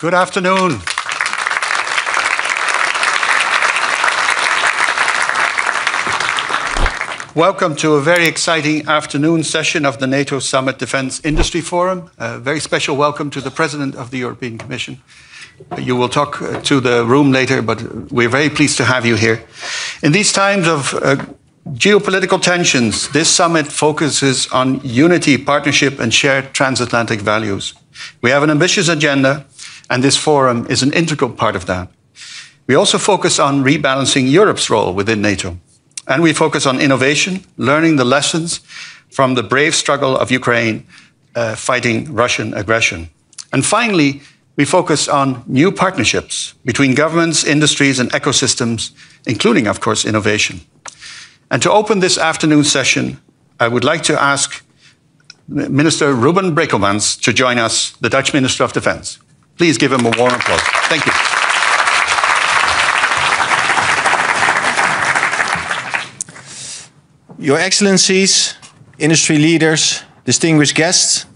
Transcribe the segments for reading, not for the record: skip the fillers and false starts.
Good afternoon. Welcome to a very exciting afternoon session of the NATO Summit Defence Industry Forum. A very special welcome to the President of the European Commission. You will talk to the room later, but we're very pleased to have you here. In these times of geopolitical tensions, this summit focuses on unity, partnership, and shared transatlantic values. We have an ambitious agenda, and this forum is an integral part of that. We also focus on rebalancing Europe's role within NATO. And we focus on innovation, learning the lessons from the brave struggle of Ukraine fighting Russian aggression. And finally, we focus on new partnerships between governments, industries, and ecosystems, including, of course, innovation. And to open this afternoon session, I would like to ask Minister Ruben Brekelmans to join us, the Dutch Minister of Defense. Please give him a warm applause. Thank you. Your Excellencies, industry leaders, distinguished guests,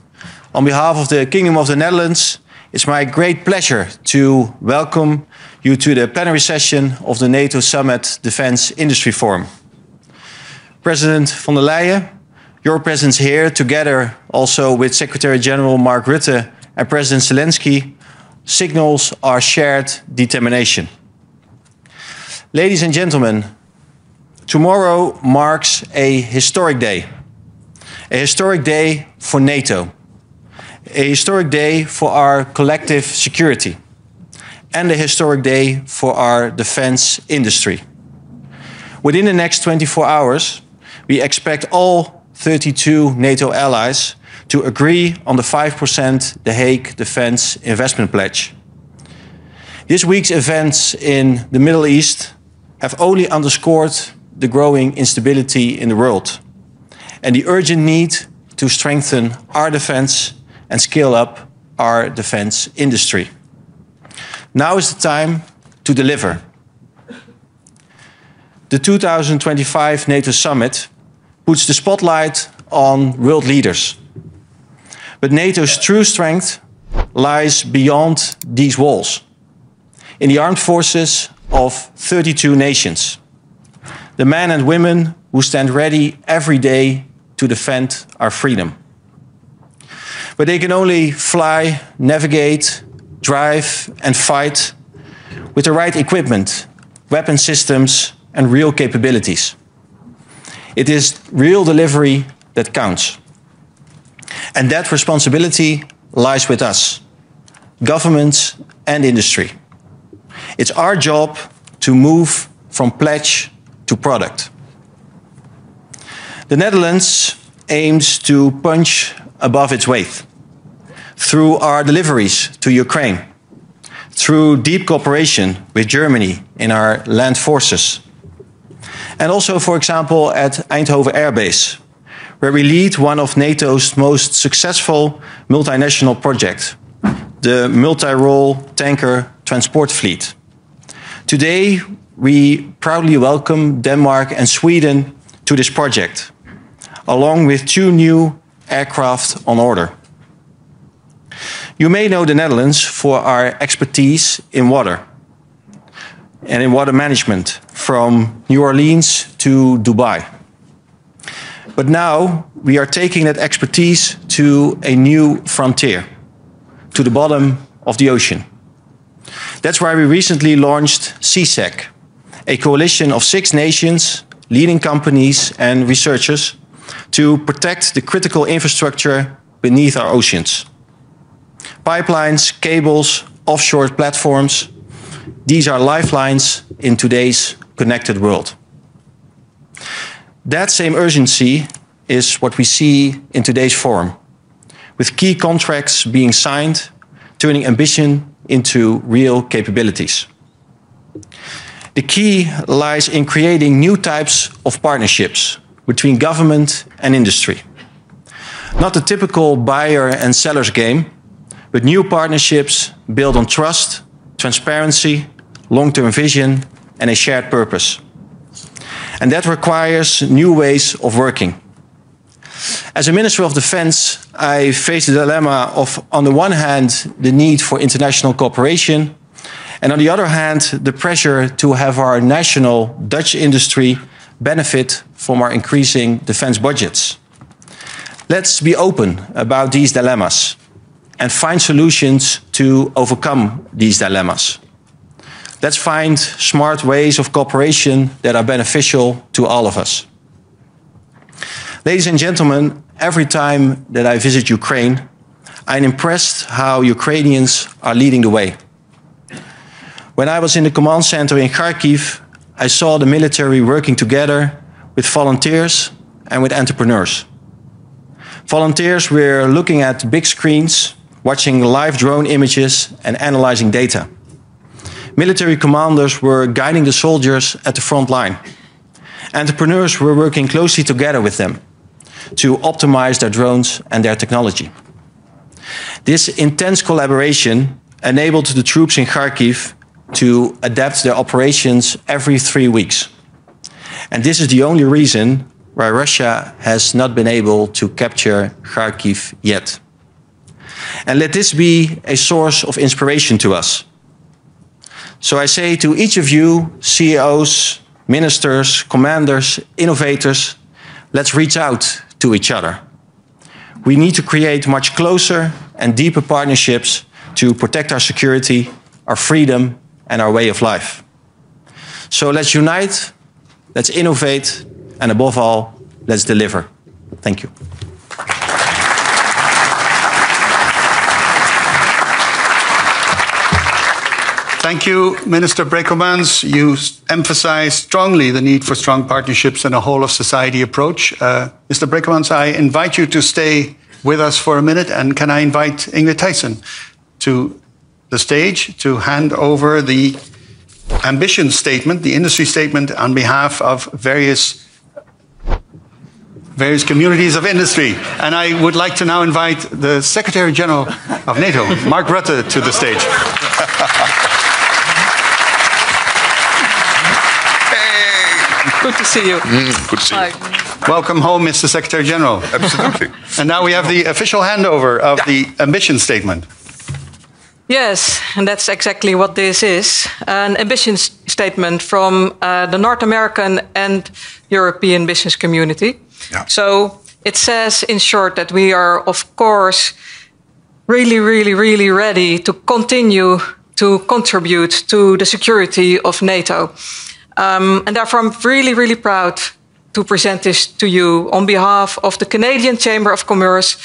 on behalf of the Kingdom of the Netherlands, it's my great pleasure to welcome you to the plenary session of the NATO Summit Defence Industry Forum. President von der Leyen, your presence here, together also with Secretary General Mark Rutte and President Zelensky, signals our shared determination. Ladies and gentlemen, tomorrow marks a historic day for NATO, a historic day for our collective security, and a historic day for our defense industry. Within the next 24 hours, we expect all 32 NATO allies to agree on the 5% The Hague Defense Investment Pledge. This week's events in the Middle East have only underscored the growing instability in the world and the urgent need to strengthen our defense and scale up our defense industry. Now is the time to deliver. The 2025 NATO Summit puts the spotlight on world leaders. But NATO's true strength lies beyond these walls, in the armed forces of 32 nations. The men and women who stand ready every day to defend our freedom. But they can only fly, navigate, drive, and fight with the right equipment, weapon systems, and real capabilities. It is real delivery that counts. And that responsibility lies with us, governments and industry. It's our job to move from pledge to product. The Netherlands aims to punch above its weight through our deliveries to Ukraine, through deep cooperation with Germany in our land forces, and also, for example, at Eindhoven Air Base, where we lead one of NATO's most successful multinational projects, the multi-role tanker transport fleet. Today, we proudly welcome Denmark and Sweden to this project, along with 2 new aircraft on order. You may know the Netherlands for our expertise in water and in water management, from New Orleans to Dubai. But now we are taking that expertise to a new frontier, to the bottom of the ocean. That's why we recently launched CSEC, a coalition of 6 nations, leading companies and researchers to protect the critical infrastructure beneath our oceans. Pipelines, cables, offshore platforms, these are lifelines in today's connected world. That same urgency is what we see in today's forum, with key contracts being signed, turning ambition into real capabilities. The key lies in creating new types of partnerships between government and industry. Not the typical buyer and seller's game, but new partnerships built on trust, transparency, long-term vision, and a shared purpose. And that requires new ways of working. As a Minister of Defense, I face the dilemma of, on the one hand, the need for international cooperation, and on the other hand, the pressure to have our national Dutch industry benefit from our increasing defense budgets. Let's be open about these dilemmas and find solutions to overcome these dilemmas. Let's find smart ways of cooperation that are beneficial to all of us. Ladies and gentlemen, every time that I visit Ukraine, I'm impressed how Ukrainians are leading the way. When I was in the command center in Kharkiv, I saw the military working together with volunteers and with entrepreneurs. Volunteers were looking at big screens, watching live drone images and analyzing data. Military commanders were guiding the soldiers at the front line. Entrepreneurs were working closely together with them to optimize their drones and their technology. This intense collaboration enabled the troops in Kharkiv to adapt their operations every 3 weeks. And this is the only reason why Russia has not been able to capture Kharkiv yet. And let this be a source of inspiration to us. So I say to each of you, CEOs, ministers, commanders, innovators, let's reach out to each other. We need to create much closer and deeper partnerships to protect our security, our freedom, and our way of life. So let's unite, let's innovate, and above all, let's deliver. Thank you. Thank you, Minister Brekelmans. You emphasized strongly the need for strong partnerships and a whole-of-society approach. Mr. Brekelmans, I invite you to stay with us for a minute, and can I invite Ingrid Thijssen to the stage to hand over the ambition statement, the industry statement, on behalf of various communities of industry. And I would like to now invite the Secretary General of NATO, Mark Rutte, to the stage. Good to see you. Good to see you. Welcome home, Mr. Secretary General. Absolutely. And now we have the official handover of the ambition statement. Yes, and that's exactly what this is. An ambition statement from the North American and European business community. Yeah. So it says, in short, that we are, of course, really ready to continue to contribute to the security of NATO. And therefore, I'm really proud to present this to you on behalf of the Canadian Chamber of Commerce,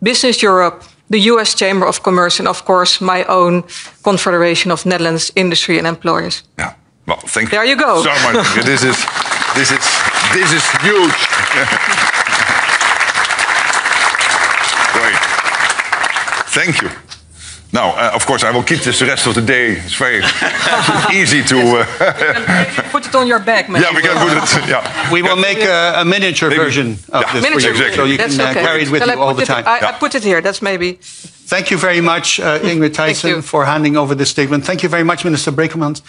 Business Europe, the US Chamber of Commerce, and of course, my own Confederation of Netherlands Industry and Employers. Yeah. Well, thank you. There you go. So much. This is huge. Great. Thank you. Now, of course, I will keep this the rest of the day. It's very easy to... Put it on your back, maybe. Yeah, we can put it... Yeah. We will make a miniature version of this for you, exactly. so you can carry it with you all the time. I put it here. That's maybe... Thank you very much, Ingrid Thijssen, for handing over this statement. Thank you very much, Minister Brekelmans.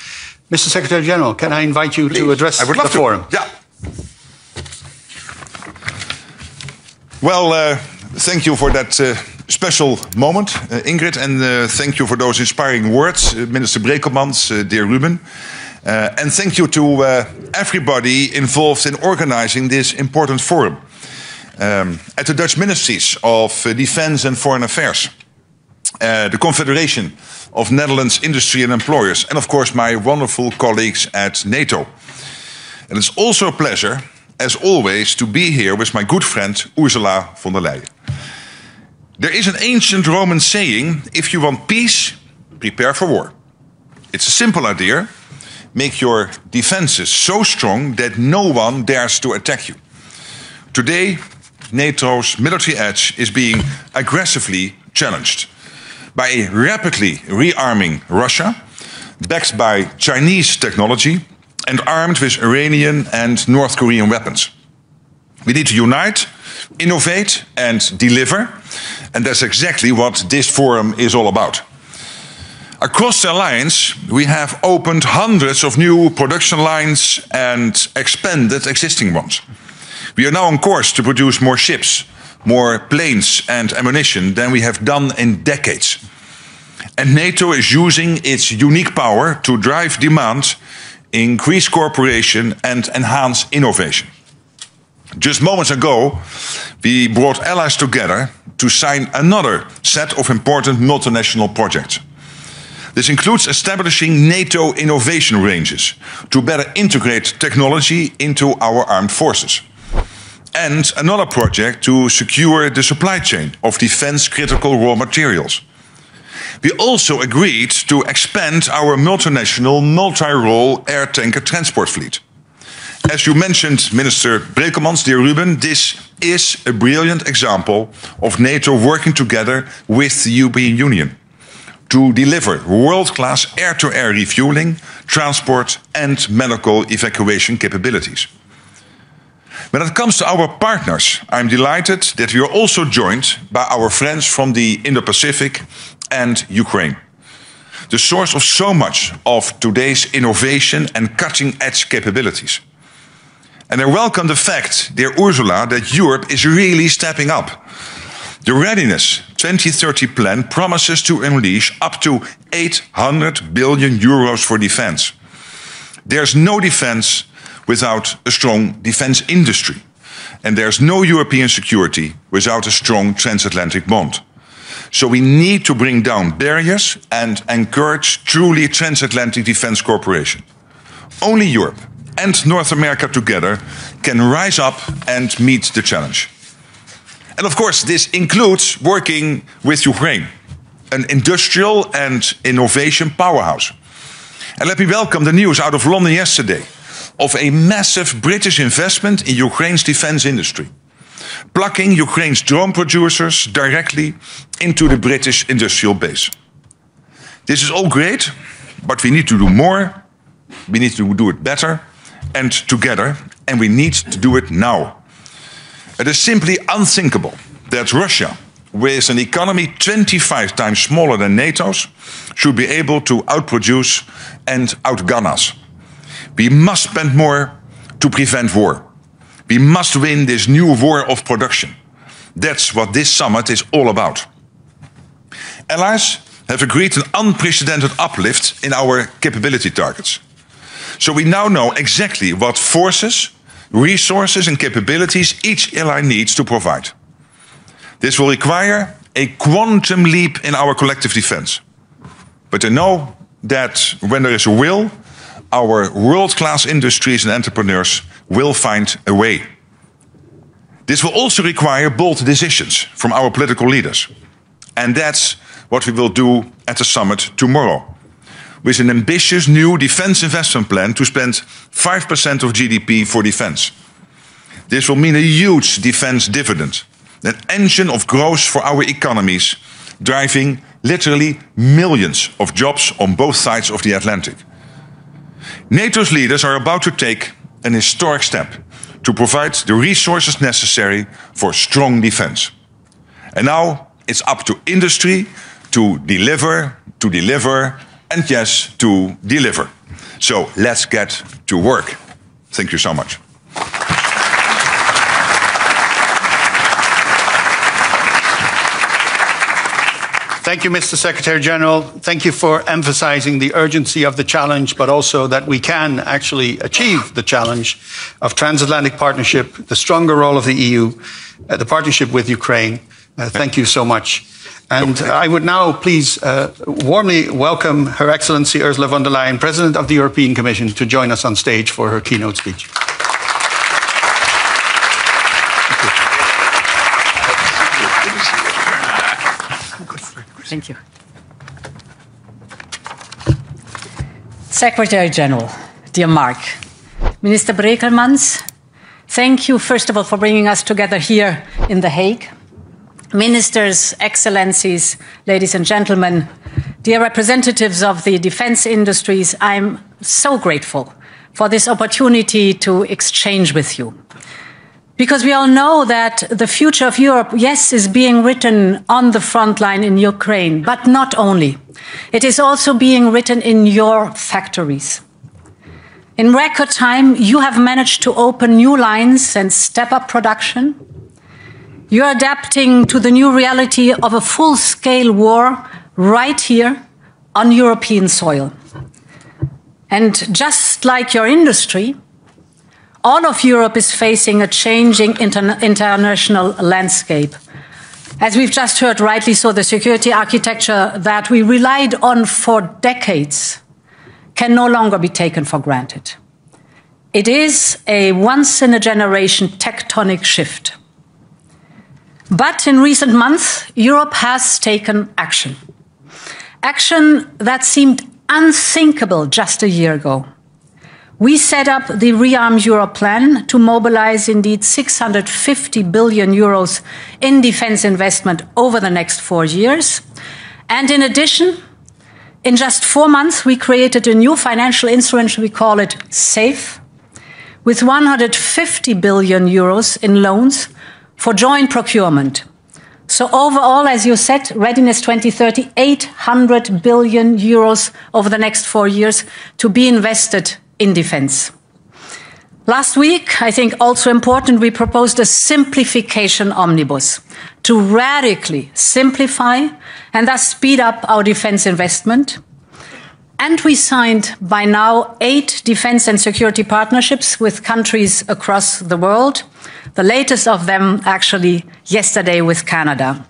Mr. Secretary General, can I invite you to address the forum? Yeah. Well, thank you for that special moment, Ingrid, and thank you for those inspiring words, Minister Brekelmans, dear Ruben. And thank you to everybody involved in organizing this important forum at the Dutch Ministries of Defense and Foreign Affairs, the Confederation of Netherlands Industry and Employers, and of course my wonderful colleagues at NATO. And it's also a pleasure, as always, to be here with my good friend Ursula von der Leyen. There is an ancient Roman saying, if you want peace, prepare for war. It's a simple idea. Make your defenses so strong that no one dares to attack you. Today, NATO's military edge is being aggressively challenged by a rapidly rearming Russia, backed by Chinese technology and armed with Iranian and North Korean weapons. We need to unite, innovate and deliver, and that's exactly what this forum is all about. Across the alliance, we have opened hundreds of new production lines and expanded existing ones. We are now on course to produce more ships, more planes and ammunition than we have done in decades. And NATO is using its unique power to drive demand, increase cooperation and enhance innovation. Just moments ago, we brought allies together to sign another set of important multinational projects. This includes establishing NATO innovation ranges to better integrate technology into our armed forces. And another project to secure the supply chain of defense critical raw materials. We also agreed to expand our multinational multi-role air tanker transport fleet. As you mentioned, Minister Brekelmans, dear Ruben, this is a brilliant example of NATO working together with the European Union to deliver world-class air-to-air refueling, transport and medical evacuation capabilities. When it comes to our partners, I'm delighted that we are also joined by our friends from the Indo-Pacific and Ukraine, the source of so much of today's innovation and cutting-edge capabilities. And I welcome the fact, dear Ursula, that Europe is really stepping up. The Readiness 2030 plan promises to unleash up to 800 billion euros for defense. There's no defense without a strong defense industry. And there's no European security without a strong transatlantic bond. So we need to bring down barriers and encourage truly transatlantic defense cooperation. Only Europe and North America together can rise up and meet the challenge. And of course, this includes working with Ukraine, an industrial and innovation powerhouse. And let me welcome the news out of London yesterday of a massive British investment in Ukraine's defense industry, plugging Ukraine's drone producers directly into the British industrial base. This is all great, but we need to do more, we need to do it better and together, and we need to do it now. It is simply unthinkable that Russia, with an economy 25 times smaller than NATO's, should be able to outproduce and outgun us. We must spend more to prevent war. We must win this new war of production. That's what this summit is all about. Allies have agreed an unprecedented uplift in our capability targets. So we now know exactly what forces, resources and capabilities each ally needs to provide. This will require a quantum leap in our collective defense. But I know that when there is a will, our world-class industries and entrepreneurs will find a way. This will also require bold decisions from our political leaders. And that's what we will do at the summit tomorrow, with an ambitious new defense investment plan to spend 5% of GDP for defense. This will mean a huge defense dividend, an engine of growth for our economies, driving literally millions of jobs on both sides of the Atlantic. NATO's leaders are about to take an historic step to provide the resources necessary for strong defense. And now it's up to industry to deliver, and yes, to deliver. So let's get to work. Thank you so much. Thank you, Mr. Secretary General. Thank you for emphasizing the urgency of the challenge, but also that we can actually achieve the challenge of transatlantic partnership, the stronger role of the EU, the partnership with Ukraine. Thank you so much. And I would now please warmly welcome Her Excellency Ursula von der Leyen, President of the European Commission, to join us on stage for her keynote speech. Thank you. Secretary General, dear Mark, Minister Brekelmans, thank you first of all for bringing us together here in The Hague. Ministers, Excellencies, ladies and gentlemen, dear representatives of the defense industries, I'm so grateful for this opportunity to exchange with you. Because we all know that the future of Europe, yes, is being written on the front line in Ukraine, but not only. It is also being written in your factories. In record time, you have managed to open new lines and step up production. You are adapting to the new reality of a full-scale war right here on European soil. And just like your industry, all of Europe is facing a changing international landscape. As we've just heard rightly so, the security architecture that we relied on for decades can no longer be taken for granted. It is a once-in-a-generation tectonic shift. But in recent months, Europe has taken action. Action that seemed unthinkable just a year ago. We set up the Rearm Europe plan to mobilize indeed 650 billion euros in defense investment over the next 4 years. And in addition, in just 4 months, we created a new financial instrument, we call it SAFE, with 150 billion euros in loans for joint procurement. So overall, as you said, Readiness 2030, 800 billion euros over the next 4 years to be invested in defense. Last week, I think also important, we proposed a simplification omnibus to radically simplify and thus speed up our defense investment. And we signed by now 8 defense and security partnerships with countries across the world, the latest of them actually yesterday with Canada.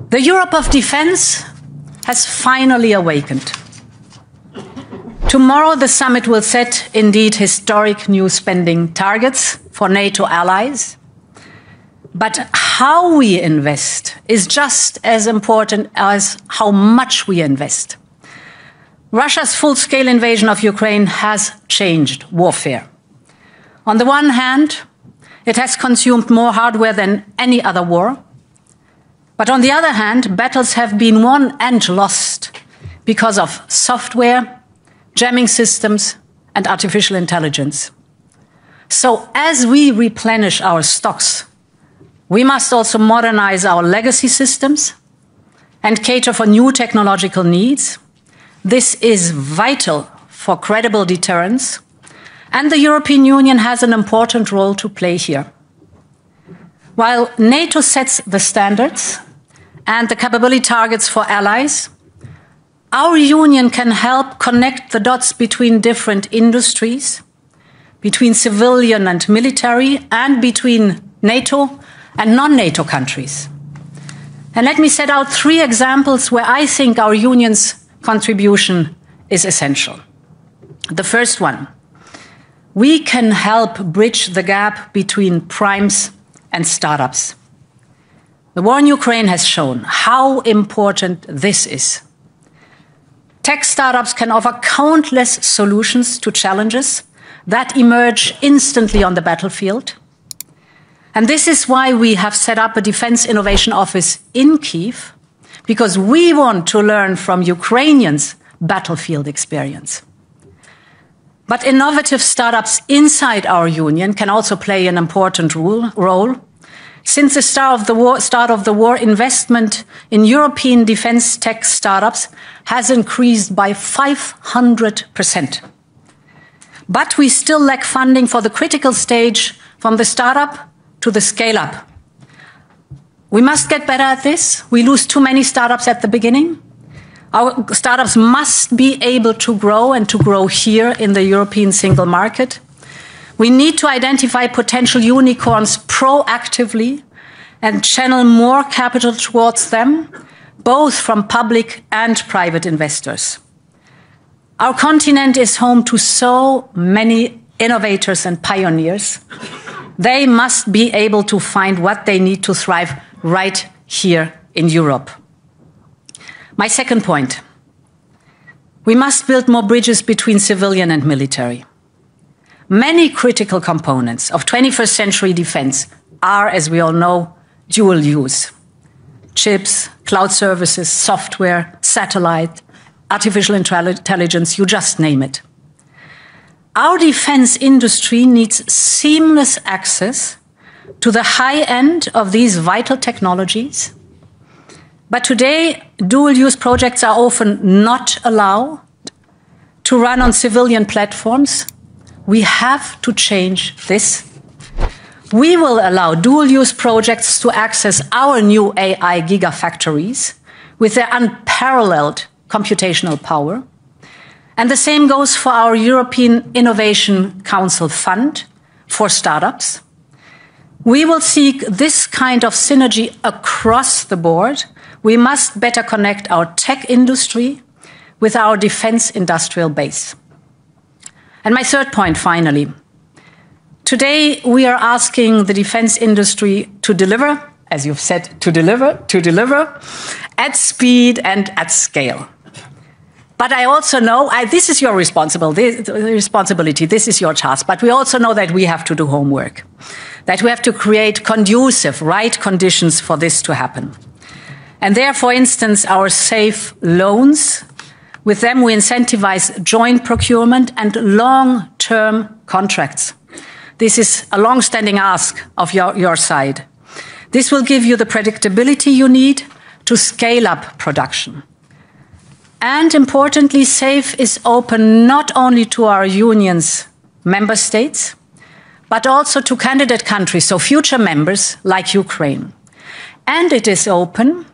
The Europe of defense has finally awakened. Tomorrow, the summit will set indeed historic new spending targets for NATO allies. But how we invest is just as important as how much we invest. Russia's full-scale invasion of Ukraine has changed warfare. On the one hand, it has consumed more hardware than any other war. But on the other hand, battles have been won and lost because of software, jamming systems, and artificial intelligence. So as we replenish our stocks, we must also modernize our legacy systems and cater for new technological needs. This is vital for credible deterrence, and the European Union has an important role to play here. While NATO sets the standards and the capability targets for allies, our union can help connect the dots between different industries, between civilian and military, and between NATO and non-NATO countries. And let me set out 3 examples where I think our union's contribution is essential. The first one, we can help bridge the gap between primes and startups. The war in Ukraine has shown how important this is. Tech startups can offer countless solutions to challenges that emerge instantly on the battlefield. And this is why we have set up a Defense Innovation Office in Kyiv, because we want to learn from Ukrainians' battlefield experience. But innovative startups inside our union can also play an important role. Since the start of the war, investment in European defense tech startups has increased by 500%. But we still lack funding for the critical stage from the startup to the scale-up. We must get better at this. We lose too many startups at the beginning. Our startups must be able to grow and to grow here in the European single market. We need to identify potential unicorns proactively and channel more capital towards them, both from public and private investors. Our continent is home to so many innovators and pioneers. They must be able to find what they need to thrive right here in Europe. My second point, we must build more bridges between civilian and military. Many critical components of 21st century defense are, as we all know, dual use. Chips, cloud services, software, satellite, artificial intelligence, you just name it. Our defense industry needs seamless access to the high end of these vital technologies. But today, dual-use projects are often not allowed to run on civilian platforms We have to change this. We will allow dual-use projects to access our new AI gigafactories with their unparalleled computational power. And the same goes for our European Innovation Council Fund for startups. We will seek this kind of synergy across the board. We must better connect our tech industry with our defense industrial base. And my third point, finally. Today, we are asking the defense industry to deliver, as you've said, to deliver at speed and at scale. But I also know, this is your responsibility, this is your task, but we also know that we have to do homework, that we have to create conducive, right conditions for this to happen. And there, for instance, our safe loans, with them we incentivize joint procurement and long-term contracts. This is a long-standing ask of your side. This will give you the predictability you need to scale up production. And importantly, SAFE is open not only to our union's member states, but also to candidate countries, so future members like Ukraine. And it is open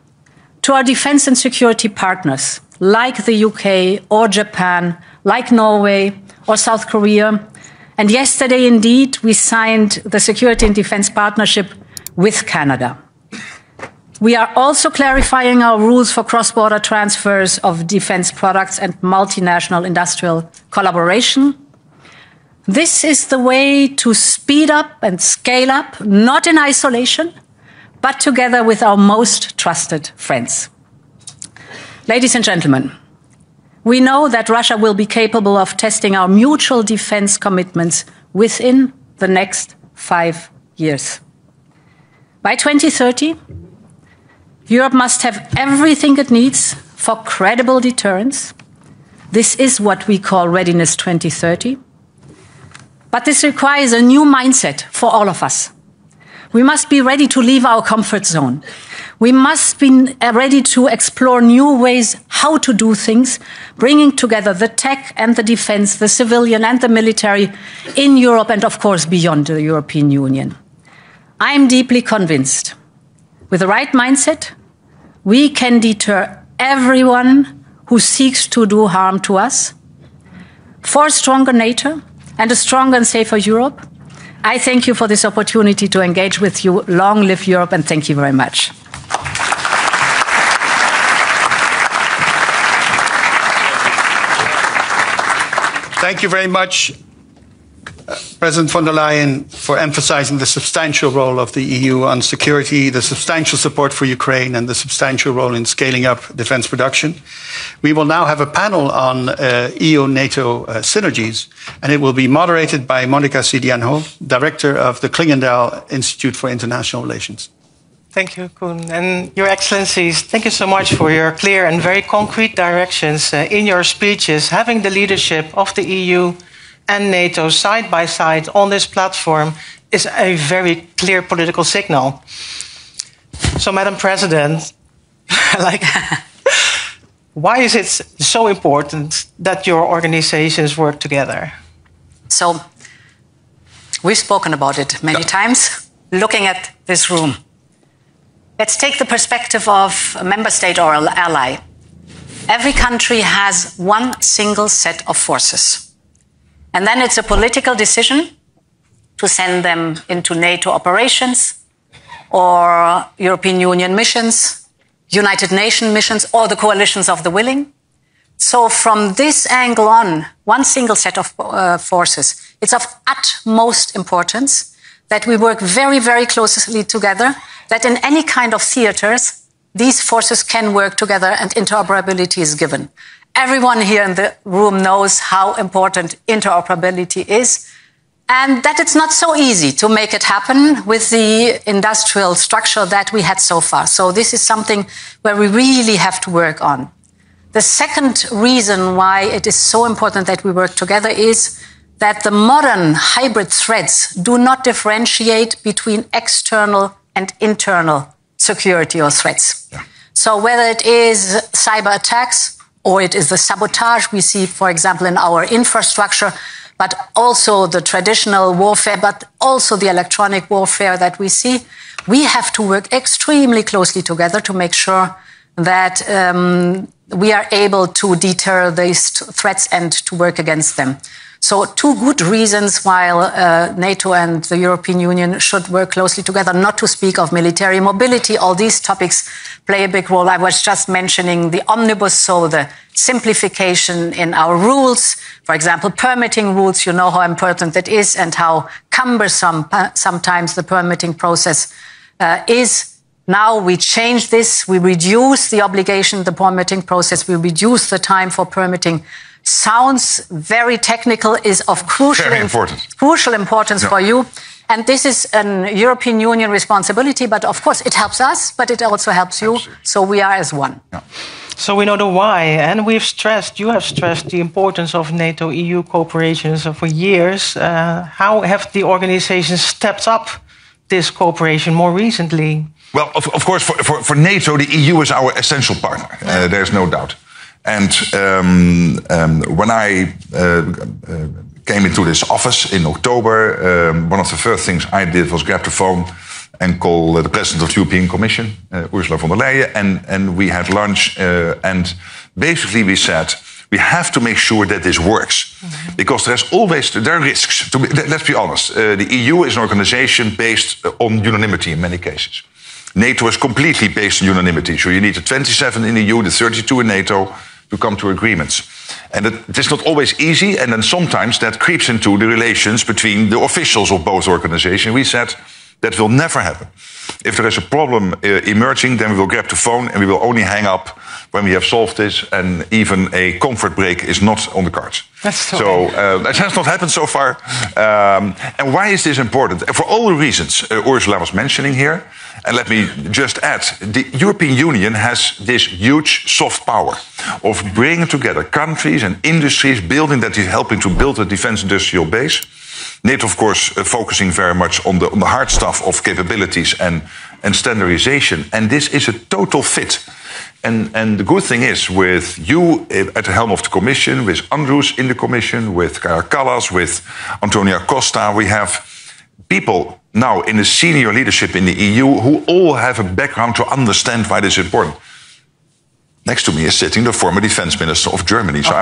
to our defense and security partners like the UK or Japan, like Norway or South Korea. And yesterday, indeed, we signed the Security and Defense Partnership with Canada. We are also clarifying our rules for cross-border transfers of defense products and multinational industrial collaboration. This is the way to speed up and scale up, not in isolation, but together with our most trusted friends. Ladies and gentlemen, we know that Russia will be capable of testing our mutual defense commitments within the next 5 years. By 2030, Europe must have everything it needs for credible deterrence. This is what we call Readiness 2030. But this requires a new mindset for all of us. We must be ready to leave our comfort zone. We must be ready to explore new ways how to do things, bringing together the tech and the defense, the civilian and the military in Europe and, of course, beyond the European Union. I'm deeply convinced, with the right mindset, we can deter everyone who seeks to do harm to us. For a stronger NATO and a stronger and safer Europe, I thank you for this opportunity to engage with you. Long live Europe, and thank you very much. Thank you very much, President von der Leyen, for emphasizing the substantial role of the EU on security, the substantial support for Ukraine, and the substantial role in scaling up defense production. We will now have a panel on EU-NATO synergies, and it will be moderated by Monica Sidianho, Director of the Klingendahl Institute for International Relations. Thank you, Koen. And Your Excellencies, thank you so much for your clear and very concrete directions in your speeches. Having the leadership of the EU and NATO side by side on this platform is a very clear political signal. So, Madam President, why is it so important that your organizations work together? So, we've spoken about it many times, looking at this room. Let's take the perspective of a member state or an ally. Every country has one single set of forces. And then it's a political decision to send them into NATO operations or European Union missions, United Nations missions, or the coalitions of the willing. So from this angle on, one single set of forces, it's of utmost importance that we work very, very closely together, that in any kind of theaters, these forces can work together and interoperability is given. Everyone here in the room knows how important interoperability is, and that it's not so easy to make it happen with the industrial structure that we had so far. So this is something where we really have to work on. The second reason why it is so important that we work together is that the modern hybrid threats do not differentiate between external and internal security or threats. Yeah. So whether it is cyber attacks or it is the sabotage we see, for example, in our infrastructure, but also the traditional warfare, but also the electronic warfare that we see. We have to work extremely closely together to make sure that we are able to deter these threats and to work against them. So 2 good reasons why NATO and the European Union should work closely together, not to speak of military mobility. All these topics play a big role. I was just mentioning the omnibus, so the simplification in our rules. For example, permitting rules, you know how important that is and how cumbersome sometimes the permitting process is. Now we change this, we reduce the obligation, the permitting process, we reduce the time for permitting. Sounds very technical, is of crucial importance for you. And this is a European Union responsibility, but of course it helps us, but it also helps you. Absolutely. So we are as one. Yeah. So we know the why, and you have stressed the importance of NATO-EU cooperation for years. How have the organizations stepped up this cooperation more recently? Well, of course, for NATO, the EU is our essential partner. There's no doubt. And when I came into this office in October, one of the first things I did was grab the phone and call the President of the European Commission, Ursula von der Leyen, and we had lunch. And basically we said, we have to make sure that this works. Mm-hmm. Because there are risks. Let's be honest. The EU is an organization based on unanimity in many cases. NATO is completely based on unanimity. So you need the 27 in the EU, the 32 in NATO, to come to agreements. And it is not always easy, and then sometimes that creeps into the relations between the officials of both organizations. We said that will never happen. If there is a problem emerging, then we will grab the phone and we will only hang up when we have solved this, and even a comfort break is not on the cards. So that has not happened so far. And why is this important? For all the reasons Ursula was mentioning here, and let me just add, the European Union has this huge soft power of bringing together countries and industries, helping to build a defense industrial base. NATO, of course, focusing very much on the hard stuff of capabilities and standardization. And this is a total fit. And the good thing is, with you at the helm of the Commission, with Andrus in the Commission, with Kaja Kallas, with Antonia Costa, we have people now in the senior leadership in the EU who all have a background to understand why this is important. Next to me is sitting the former defense minister of Germany. So,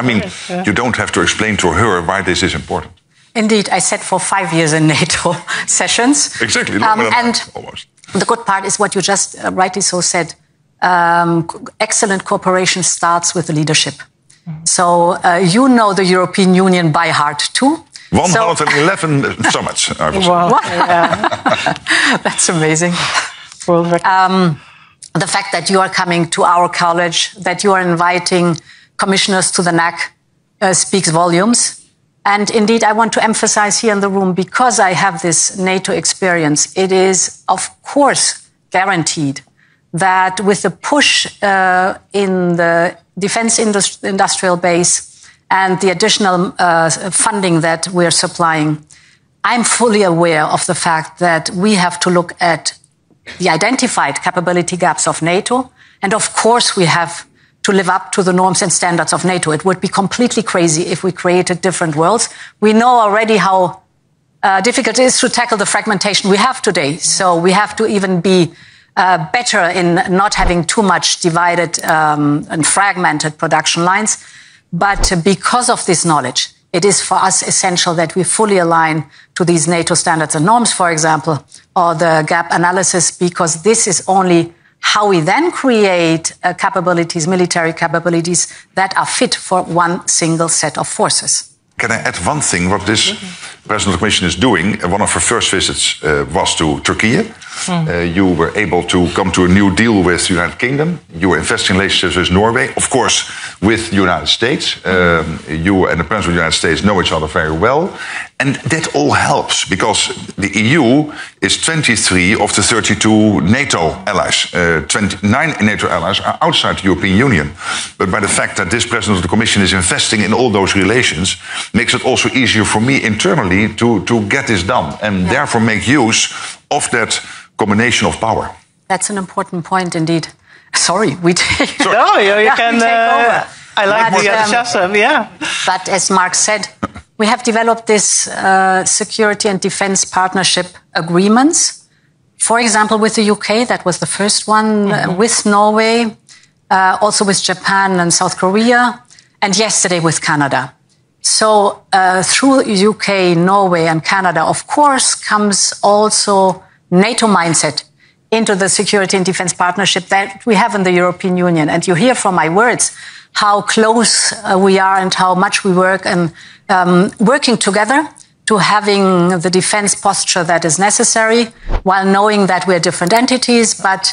you don't have to explain to her why this is important. Indeed, I sat for 5 years in NATO sessions. Exactly. And almost. The good part is what you just rightly so said. Excellent cooperation starts with the leadership. Mm-hmm. So you know the European Union by heart too. 111 summits, I was wow. That's amazing. The fact that you are coming to our college, that you are inviting commissioners to the NAC speaks volumes. And indeed, I want to emphasize here in the room, because I have this NATO experience, it is, of course, guaranteed that with the push in the defense industrial base and the additional funding that we're supplying, I'm fully aware of the fact that we have to look at the identified capability gaps of NATO. And of course, we have to live up to the norms and standards of NATO. It would be completely crazy if we created different worlds. We know already how difficult it is to tackle the fragmentation we have today. So we have to even be better in not having too much divided and fragmented production lines. But because of this knowledge, it is for us essential that we fully align to these NATO standards and norms, for example, or the gap analysis, because this is only how we then create capabilities, military capabilities that are fit for one single set of forces. Can I add one thing? What this President of the Commission is doing, one of her first visits was to Turkey. You were able to come to a new deal with the United Kingdom. You were investing in relationships with Norway, of course, with the United States. You and the President of the United States know each other very well. And that all helps, because the EU is 23 of the 32 NATO allies. 29 NATO allies are outside the European Union. But by the fact that this President of the Commission is investing in all those relations, makes it also easier for me internally to get this done, and therefore make use of that combination of power. That's an important point indeed. Sorry, we take over. I like the enthusiasm, But as Mark said, we have developed this security and defense partnership agreements. For example, with the UK, that was the first one, with Norway, also with Japan and South Korea, and yesterday with Canada. So through UK, Norway, and Canada, of course, comes also NATO mindset into the security and defense partnership that we have in the European Union. And you hear from my words how close we are and how much we work and working together to having the defense posture that is necessary, while knowing that we're different entities, but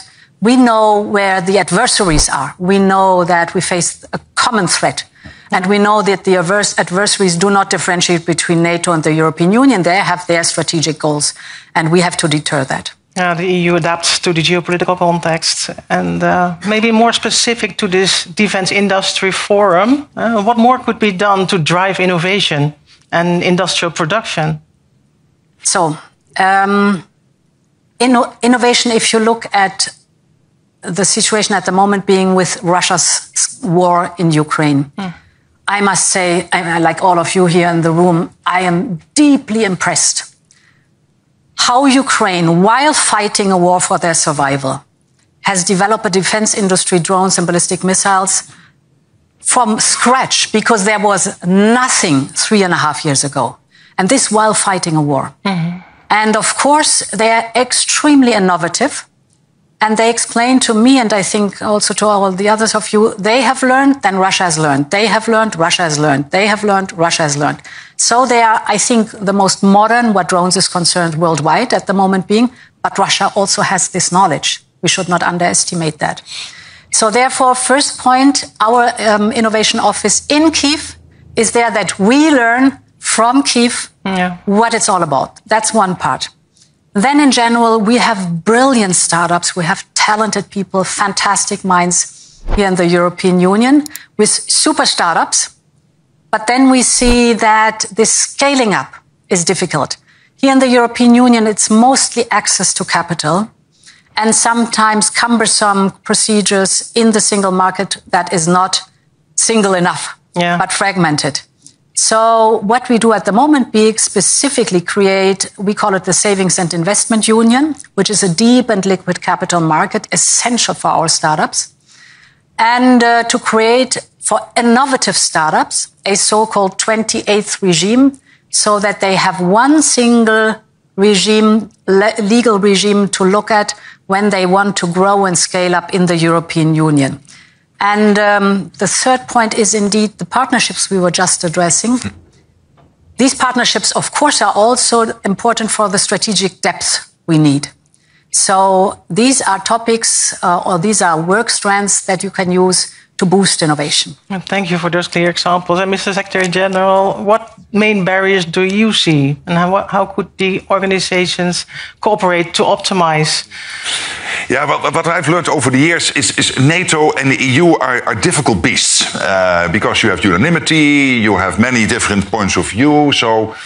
we know where the adversaries are. We know that we face a common threat. And we know that the adversaries do not differentiate between NATO and the European Union. They have their strategic goals, and we have to deter that. The EU adapts to the geopolitical context. And maybe more specific to this Defence Industry Forum, what more could be done to drive innovation and industrial production? So, innovation, if you look at the situation at the moment being with Russia's war in Ukraine, I must say, like all of you here in the room, I am deeply impressed how Ukraine, while fighting a war for their survival, has developed a defense industry, drones and ballistic missiles from scratch, because there was nothing 3.5 years ago. And this while fighting a war. And of course, they are extremely innovative. And they explain to me, and I think also to all the others of you, they have learned, then Russia has learned. They have learned, Russia has learned. They have learned, Russia has learned. So they are, I think, the most modern what drones is concerned worldwide at the moment being, but Russia also has this knowledge. We should not underestimate that. So therefore, first point, our innovation office in Kyiv is there that we learn from Kyiv what it's all about. That's one part. Then in general, we have brilliant startups. We have talented people, fantastic minds here in the European Union with super startups. But then we see that this scaling up is difficult. Here in the European Union, it's mostly access to capital and sometimes cumbersome procedures in the single market that is not single enough, but fragmented. So what we do at the moment, BIG, specifically create, we call it the Savings and Investment Union, which is a deep and liquid capital market essential for our startups. And to create for innovative startups a so-called 28th regime, so that they have one single regime, legal regime to look at when they want to grow and scale up in the European Union. And the third point is indeed the partnerships we were just addressing. These partnerships, of course, are also important for the strategic depth we need. So these are topics or these are work strands that you can use to boost innovation. Thank you for those clear examples. And Mr. Secretary General, what main barriers do you see? And how could the organizations cooperate to optimize? Yeah, what I've learned over the years is NATO and the EU are difficult beasts because you have unanimity, you have many different points of view. So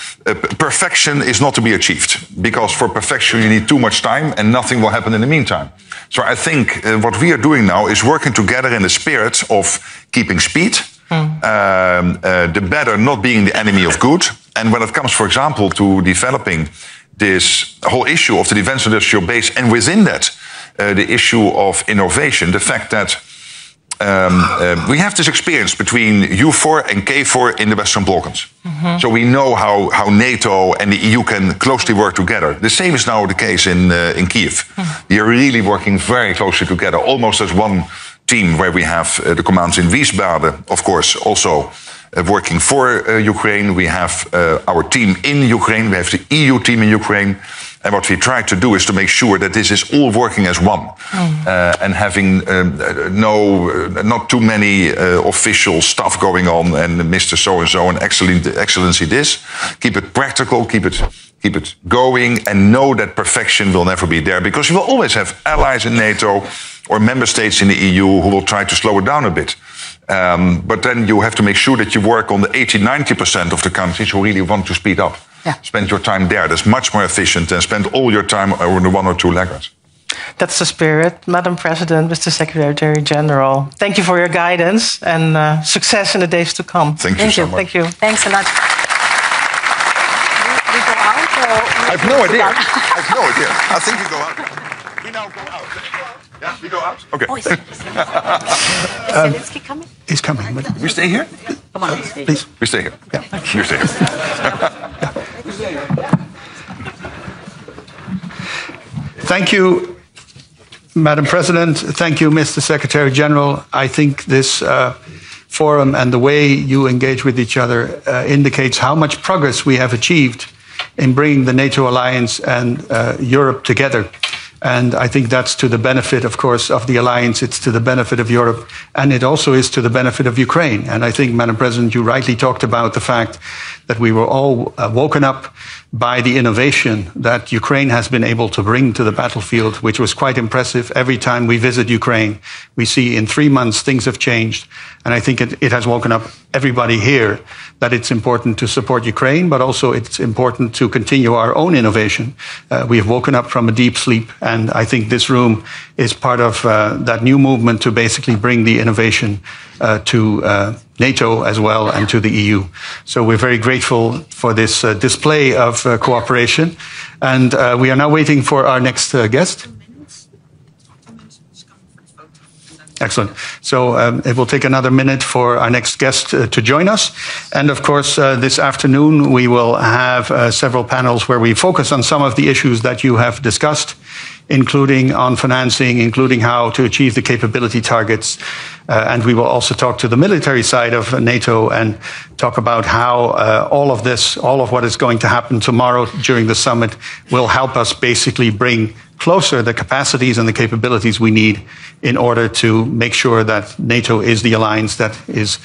perfection is not to be achieved, because for perfection you need too much time and nothing will happen in the meantime. So I think what we are doing now is working together in the spirit of keeping speed, the better not being the enemy of good. And when it comes, for example, to developing this whole issue of the defense industrial base, and within that, the issue of innovation, the fact that we have this experience between U4 and K4 in the Western Balkans. So we know how NATO and the EU can closely work together. The same is now the case in Kyiv. We are really working very closely together, almost as one team, where we have the commands in Wiesbaden, of course, also working for Ukraine. We have our team in Ukraine. We have the EU team in Ukraine. And what we try to do is to make sure that this is all working as one, and having not too many official stuff going on and Mr. So-and-so and excellency this. Keep it practical, keep it going, and know that perfection will never be there, because you will always have allies in NATO or member states in the EU who will try to slow it down a bit. But then you have to make sure that you work on the 80-90% of the countries who really want to speed up. Spend your time there. That's much more efficient than spend all your time on the one or two laggards. That's the spirit. Madam President, Mr. Secretary General, thank you for your guidance and success in the days to come. Thank you so much. Thank you. Thanks a lot. have no idea. I have no idea. I think we go out. We now go out. Yeah, we go out? Okay. Oh, is Zelensky coming? He's coming. But We stay here? Come on, stay. please. We stay here. Yeah. You stay here. Thank you, Madam President. Thank you, Mr. Secretary General. I think this forum and the way you engage with each other indicates how much progress we have achieved in bringing the NATO alliance and Europe together. And I think that's to the benefit, of course, of the alliance. It's to the benefit of Europe. And it also is to the benefit of Ukraine. And I think, Madam President, you rightly talked about the fact that we were all woken up by the innovation that Ukraine has been able to bring to the battlefield, which was quite impressive. Every time we visit Ukraine, we see in 3 months things have changed. And I think it has woken up everybody here that it's important to support Ukraine, but also it's important to continue our own innovation. We have woken up from a deep sleep, and I think this room is part of that new movement to basically bring the innovation to NATO as well and to the EU. So we're very grateful for this display of cooperation. And we are now waiting for our next guest. Excellent. So it will take another minute for our next guest to join us. And of course, this afternoon, we will have several panels where we focus on some of the issues that you have discussed, including on financing, including how to achieve the capability targets. And we will also talk to the military side of NATO and talk about how all of this, all of what is going to happen tomorrow during the summit will help us basically bring closer the capacities and the capabilities we need in order to make sure that NATO is the alliance that is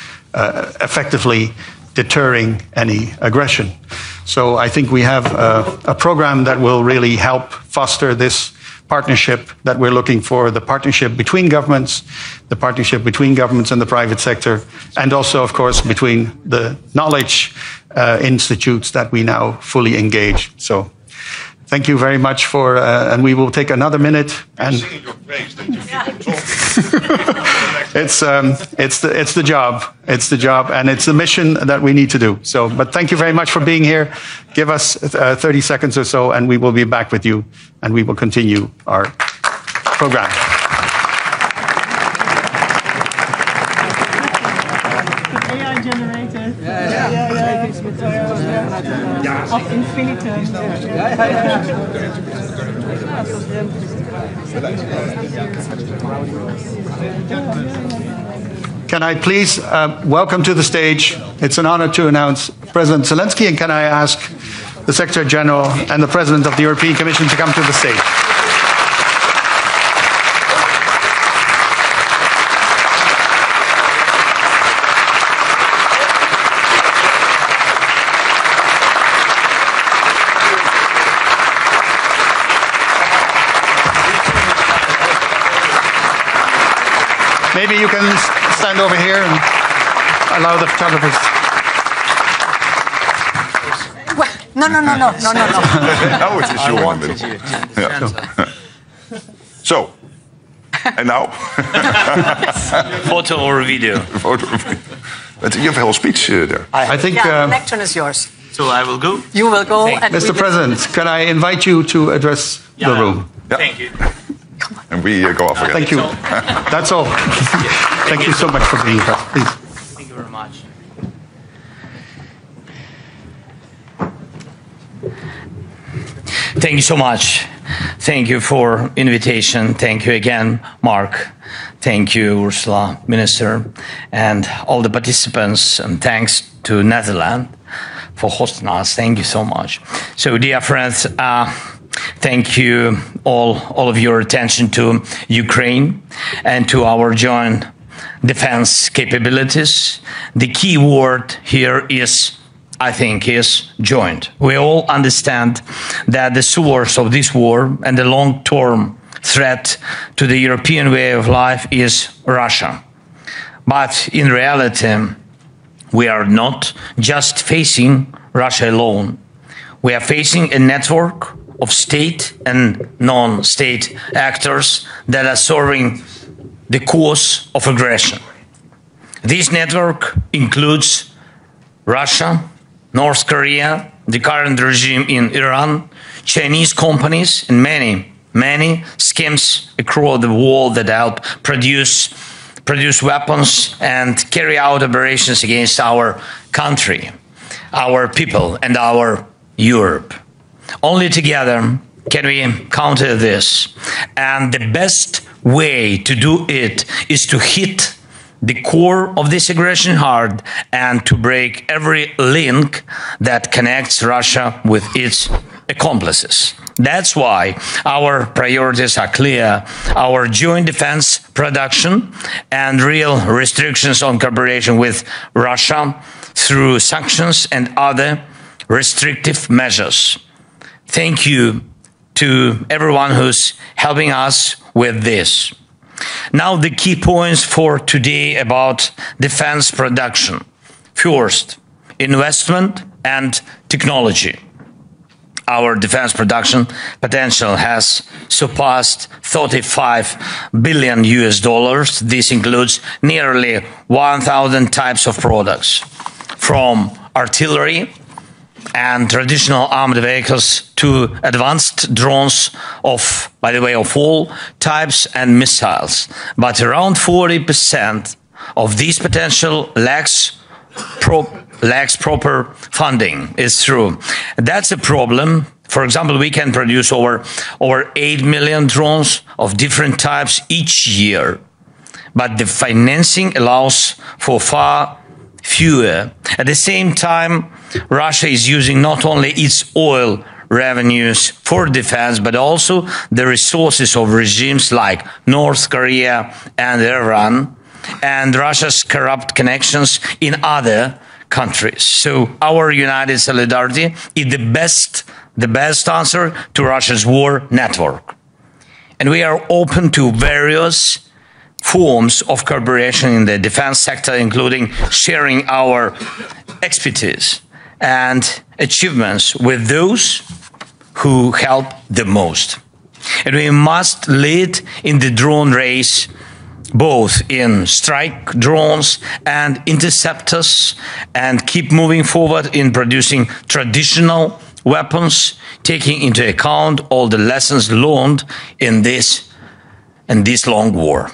effectively deterring any aggression. So I think we have a program that will really help foster this partnership that we're looking for, the partnership between governments, the partnership between governments and the private sector, and also, of course, between the knowledge institutes that we now fully engage. So thank you very much for, and we will take another minute. And Singing your praise that you feel it's the job. It's the job, and it's the mission that we need to do. So, but thank you very much for being here. Give us 30 seconds or so, and we will be back with you, and we will continue our program. AI generated. Of infinitum. Can I please welcome to the stage, it's an honor to announce President Zelensky, and can I ask the Secretary General and the President of the European Commission to come to the stage. Maybe you can stand over here and allow the photographers. No. Now it is your one. Yeah. So, and now? Photo or video? Photo. But you have a whole speech there. I think, the lectern is yours. So I will go? You will go. Thank And Mr. President, can I invite you to address the room? Yeah. Thank you. And we go off again. Thank you. That's all. Thank you so much for being here. Please. Thank you very much. Thank you so much. Thank you for invitation. Thank you again, Mark. Thank you, Ursula, Minister, and all the participants. And thanks to Netherlands for hosting us. Thank you so much. So, dear friends, thank you all of your attention to Ukraine and to our joint defense capabilities. The key word here is, I think, is joint. We all understand that the source of this war and the long-term threat to the European way of life is Russia. But in reality, we are not just facing Russia alone. We are facing a network of state and non-state actors that are serving the cause of aggression. This network includes Russia, North Korea, the current regime in Iran, Chinese companies, and many schemes across the world that help produce weapons and carry out operations against our country, our people, and our Europe. Only together can we counter this. And the best way to do it is to hit the core of this aggression hard and to break every link that connects Russia with its accomplices. That's why our priorities are clear: our joint defense production and real restrictions on cooperation with Russia through sanctions and other restrictive measures. Thank you to everyone who's helping us with this. Now the key points for today about defense production. First, investment and technology. Our defense production potential has surpassed $35 billion. This includes nearly 1,000 types of products, from artillery and traditional armed vehicles to advanced drones of, by the way, of all types and missiles. But around 40% of this potential lacks proper funding. It's true. That's a problem. For example, we can produce over 8 million drones of different types each year, but the financing allows for far fewer. At the same time, Russia is using not only its oil revenues for defense, but also the resources of regimes like North Korea and Iran, and Russia's corrupt connections in other countries. So our united solidarity is the best answer to Russia's war network. And we are open to various forms of cooperation in the defense sector, including sharing our expertise and achievements with those who help the most. And we must lead in the drone race, both in strike drones and interceptors, and keep moving forward in producing traditional weapons, taking into account all the lessons learned in this long war.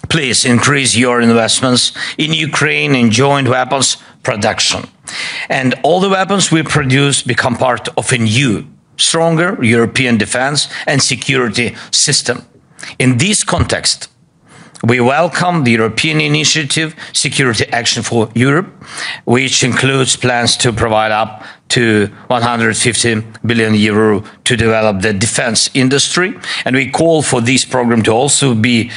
Please increase your investments in Ukraine in joint weapons production. And all the weapons we produce become part of a new, stronger European defense and security system. In this context, we welcome the European initiative, Security Action for Europe, which includes plans to provide up to €150 billion to develop the defense industry. And we call for this program to also be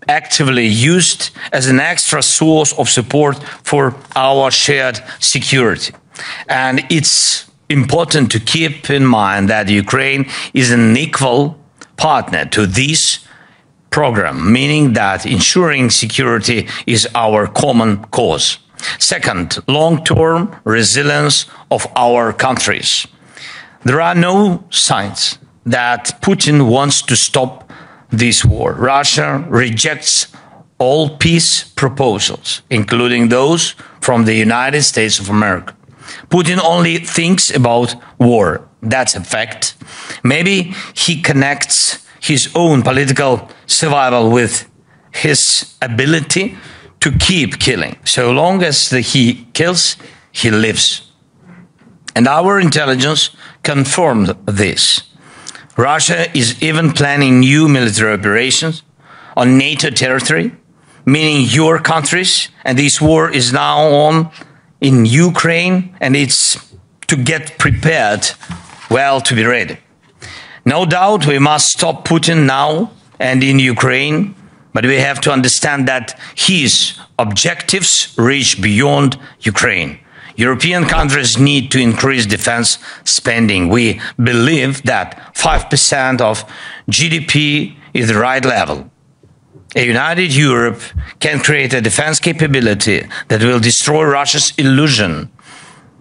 actively used as an extra source of support for our shared security. And it's important to keep in mind that Ukraine is an equal partner to this program, meaning that ensuring security is our common cause. Second, long-term resilience of our countries. There are no signs that Putin wants to stop this war. Russia rejects all peace proposals, including those from the United States of America. Putin only thinks about war. That's a fact. Maybe he connects his own political survival with his ability to keep killing. So long as he kills, he lives. And our intelligence confirmed this. Russia is even planning new military operations on NATO territory, meaning your countries, and this war is now on in Ukraine, and it's to get prepared, well, to be ready. No doubt we must stop Putin now and in Ukraine, but we have to understand that his objectives reach beyond Ukraine. European countries need to increase defense spending. We believe that 5% of GDP is the right level. A united Europe can create a defense capability that will destroy Russia's illusion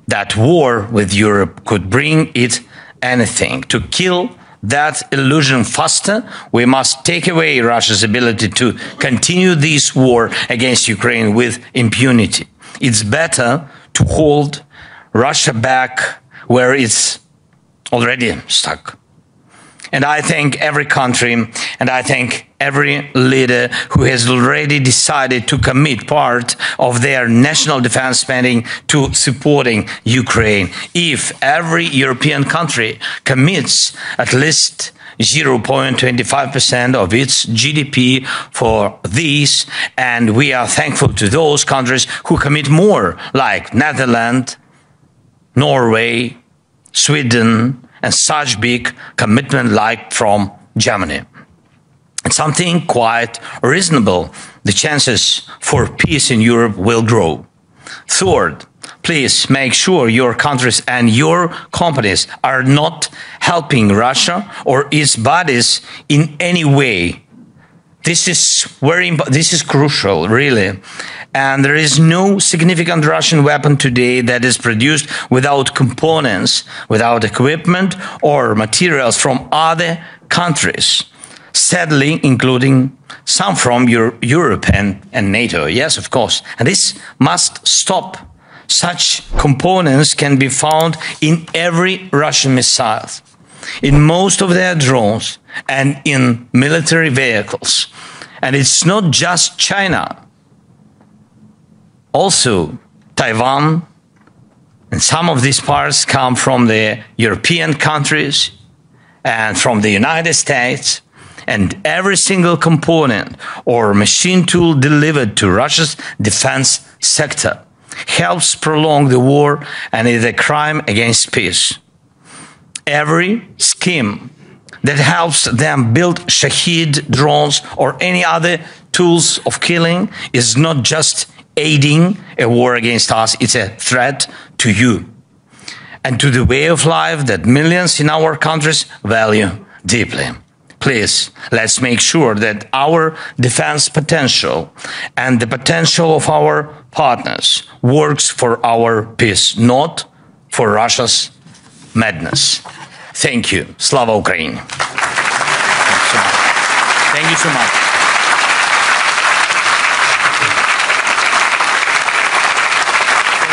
that war with Europe could bring it anything. To kill that illusion faster, we must take away Russia's ability to continue this war against Ukraine with impunity. It's better to hold Russia back where it's already stuck. And I thank every country, and I thank every leader who has already decided to commit part of their national defense spending to supporting Ukraine. If every European country commits at least 0.25% of its GDP for these, and we are thankful to those countries who commit more, like Netherlands, Norway, Sweden, and such big commitment like from Germany. It's something quite reasonable. The chances for peace in Europe will grow. Third, please make sure your countries and your companies are not helping Russia or its bodies in any way. This is crucial, really. And there is no significant Russian weapon today that is produced without components, without equipment or materials from other countries. Sadly, including some from Europe and NATO. Yes, of course. And this must stop. Such components can be found in every Russian missile, in most of their drones, and in military vehicles. And it's not just China. Also, Taiwan and some of these parts come from the European countries and from the United States. And every single component or machine tool delivered to Russia's defense sector helps prolong the war and is a crime against peace. Every scheme that helps them build Shahed drones or any other tools of killing is not just aiding a war against us, it's a threat to you and to the way of life that millions in our countries value deeply. Please, let's make sure that our defense potential and the potential of our partners works for our peace, not for Russia's madness. Thank you. Slava Ukraini. Thank you so much.